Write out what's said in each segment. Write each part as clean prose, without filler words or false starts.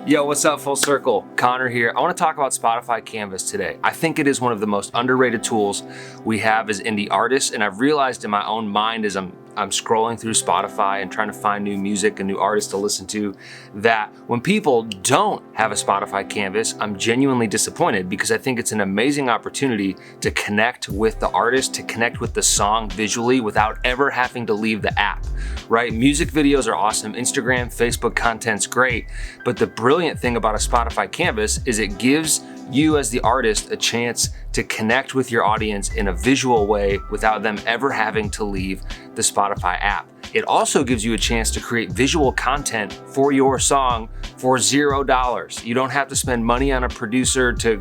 Yo, what's up, Full Circle? Connor here. I want to talk about Spotify Canvas today. I think it is one of the most underrated tools we have as indie artists, and I've realized in my own mind as I'm scrolling through Spotify and trying to find new music and new artists to listen to, that when people don't have a Spotify Canvas, I'm genuinely disappointed because I think it's an amazing opportunity to connect with the artist, to connect with the song visually without ever having to leave the app, right? Music videos are awesome. Instagram, Facebook content's great, but the brilliant thing about a Spotify Canvas is it gives you as the artist a chance to connect with your audience in a visual way without them ever having to leave the Spotify app. It also gives you a chance to create visual content for your song for $0. You don't have to spend money on a producer to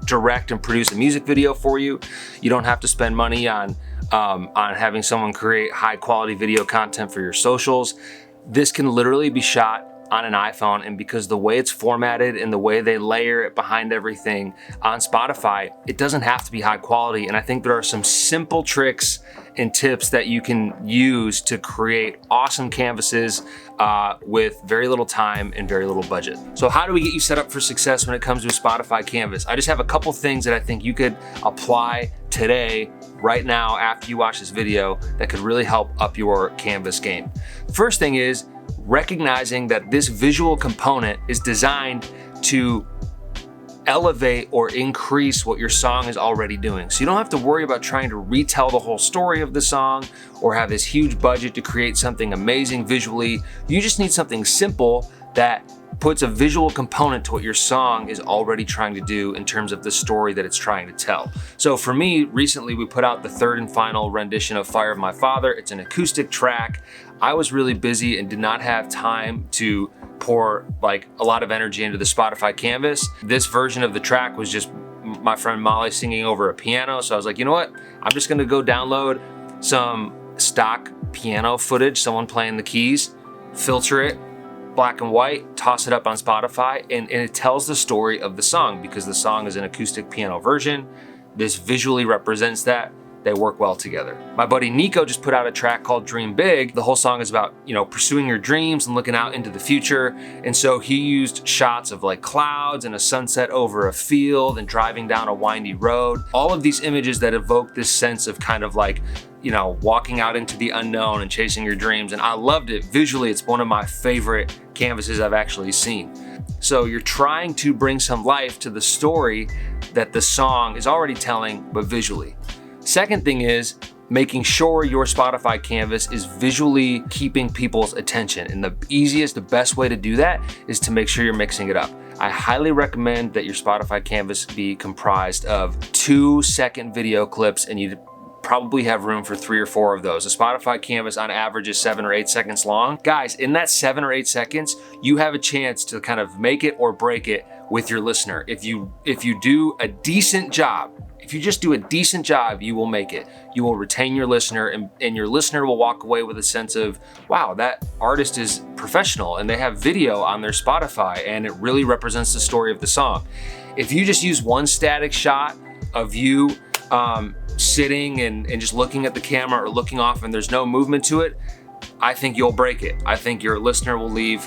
direct and produce a music video for you. You don't have to spend money on having someone create high quality video content for your socials. This can literally be shot on an iPhone, and because the way it's formatted and the way they layer it behind everything on Spotify, it doesn't have to be high quality. And I think there are some simple tricks and tips that you can use to create awesome canvases with very little time and very little budget. So how do we get you set up for success when it comes to a Spotify Canvas? I just have a couple things that I think you could apply today, right now, after you watch this video, that could really help up your Canvas game. The first thing is recognizing that this visual component is designed to elevate or increase what your song is already doing. So you don't have to worry about trying to retell the whole story of the song or have this huge budget to create something amazing visually. You just need something simple that puts a visual component to what your song is already trying to do in terms of the story that it's trying to tell. So for me, recently we put out the third and final rendition of Fire of My Father. It's an acoustic track. I was really busy and did not have time to pour like a lot of energy into the Spotify Canvas. This version of the track was just my friend Molly singing over a piano. So I was like, you know what? I'm just gonna go download some stock piano footage, someone playing the keys, filter it, black and white, toss it up on Spotify, and it tells the story of the song because the song is an acoustic piano version. This visually represents that. They work well together. My buddy Nico just put out a track called Dream Big. The whole song is about, pursuing your dreams and looking out into the future. And so he used shots of like clouds and a sunset over a field and driving down a windy road. All of these images that evoke this sense of kind of like, walking out into the unknown and chasing your dreams. And I loved it. Visually, it's one of my favorite canvases I've actually seen. So you're trying to bring some life to the story that the song is already telling, but visually. Second thing is making sure your Spotify Canvas is visually keeping people's attention. And the best way to do that is to make sure you're mixing it up. I highly recommend that your Spotify Canvas be comprised of 2-second video clips, and you probably have room for 3 or 4 of those. A Spotify Canvas on average is 7 or 8 seconds long. Guys, in that 7 or 8 seconds, you have a chance to kind of make it or break it with your listener. If you do a decent job, if you just do a decent job, you will make it. You will retain your listener, and your listener will walk away with a sense of, wow, that artist is professional and they have video on their Spotify and it really represents the story of the song. If you just use one static shot of you sitting and just looking at the camera or looking off and there's no movement to it, I think you'll break it. I think your listener will leave,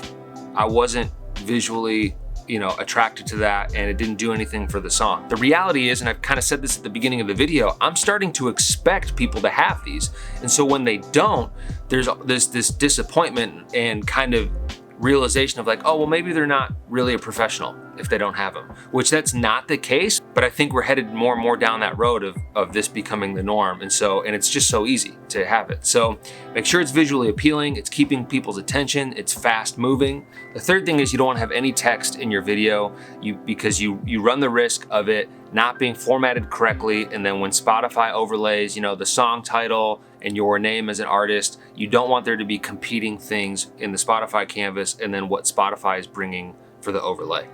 I wasn't visually attracted to that, and it didn't do anything for the song. The reality is, and I've kind of said this at the beginning of the video, I'm starting to expect people to have these. And so when they don't, there's this disappointment and kind of realization of like, oh, well, maybe they're not really a professional if they don't have them, which that's not the case. But I think we're headed more and more down that road of this becoming the norm. And it's just so easy to have it. So make sure it's visually appealing. It's keeping people's attention. It's fast moving. The third thing is you don't want to have any text in your video because you run the risk of it not being formatted correctly. And then when Spotify overlays, the song title and your name as an artist, you don't want there to be competing things in the Spotify Canvas and then what Spotify is bringing for the overlay.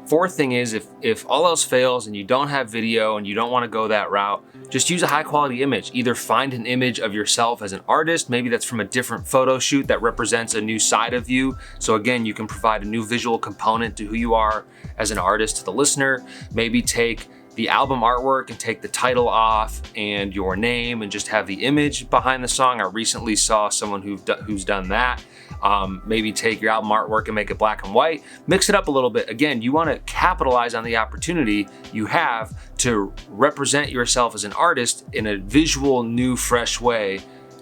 Fourth thing is if all else fails and you don't have video and you don't want to go that route, just use a high quality image. Either find an image of yourself as an artist, maybe that's from a different photo shoot that represents a new side of you. So again, you can provide a new visual component to who you are as an artist to the listener. Maybe take the album artwork and take the title off and your name and just have the image behind the song. I recently saw someone who's done that. Maybe take your album artwork and make it black and white, mix it up a little bit. Again, you want to capitalize on the opportunity you have to represent yourself as an artist in a visual, new, fresh way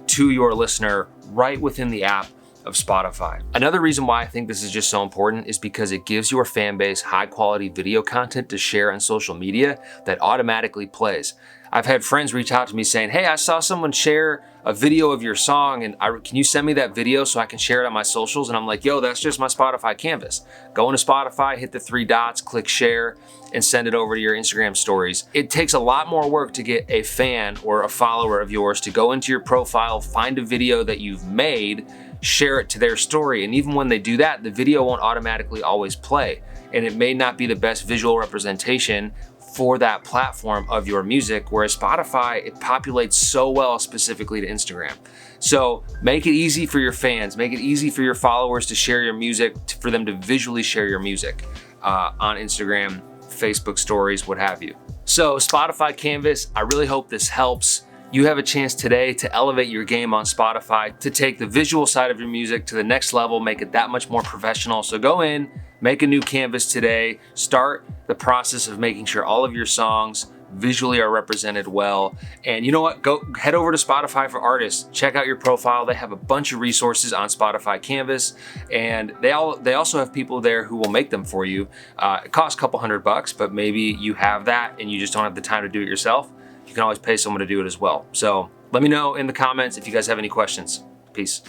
to your listener right within the app of Spotify. Another reason why I think this is just so important is because it gives your fan base high quality video content to share on social media that automatically plays. I've had friends reach out to me saying, hey, I saw someone share a video of your song and can you send me that video so I can share it on my socials? And I'm like, yo, that's just my Spotify canvas. Go into Spotify, hit the 3 dots, click share, and send it over to your Instagram stories. It takes a lot more work to get a fan or a follower of yours to go into your profile, find a video that you've made, share it to their story. And even when they do that, the video won't automatically always play. And it may not be the best visual representation for that platform of your music, whereas Spotify, it populates so well specifically to Instagram. So make it easy for your fans, make it easy for your followers to share your music, for them to visually share your music on Instagram, Facebook stories, what have you. So Spotify Canvas, I really hope this helps. You have a chance today to elevate your game on Spotify, to take the visual side of your music to the next level, make it that much more professional. So go in, make a new canvas today, start the process of making sure all of your songs visually are represented well. And you know what? Go head over to Spotify for Artists, check out your profile. They have a bunch of resources on Spotify Canvas, and they also have people there who will make them for you. It costs a couple $100, but maybe you have that and you just don't have the time to do it yourself. You can always pay someone to do it as well. So let me know in the comments if you guys have any questions. Peace.